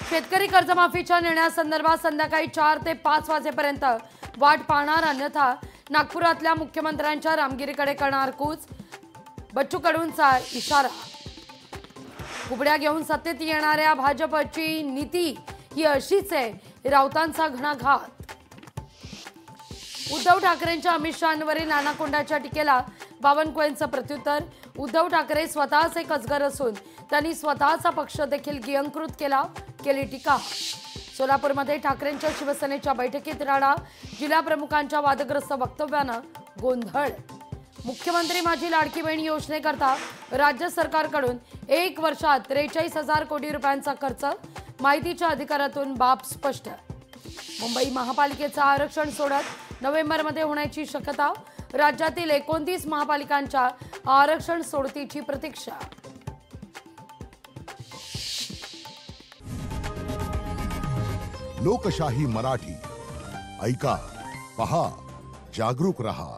शेतकरी कर्जमाफीच्या निर्णयासंदर्भात संध्याकाळी 4 ते 5 वाजेपर्यंत वाट पाहणार, अन्यथा नागपुरातल्या मुख्यमंत्र्यांच्या रामगिरीकडे करणार कूच, बच्चू कडूंचा इशारा। कुबड्या घेऊन सत्तेत येणाऱ्या भाजपची नीती ही अशीच आहे, राऊतांचा घणाघात। उद्धव ठाकरेंच्या अमित शहांवरील नानाकोंडाच्या टीकेला बावनकुळेंचं प्रत्युत्तर। उद्धव ठाकरे स्वतःच एक अजगर असून त्यांनी स्वतःचा पक्ष देखील गियंकृत केला, केली टीका। सोलापूरमध्ये ठाकरेंच्या शिवसेनेच्या बैठकीत राडा, जिल्हा प्रमुखांच्या वादग्रस्त वक्तव्यानं गोंधळ। मुख्यमंत्री माझी लाडकी बहीण योजनेकरता राज्य सरकारकडून 1 वर्षात 43,000 कोटी रुपयांचा खर्च, माहितीच्या अधिकारातून बाब स्पष्ट। मुंबई महापालिकेचं आरक्षण सोडत नोव्हेंबरमध्ये होण्याची शक्यता, राज्यातील 29 महापालिकांच्या आरक्षण सोडतीची प्रतीक्षा। लोकशाही मराठी ऐका, पहा, जागरूक रहा।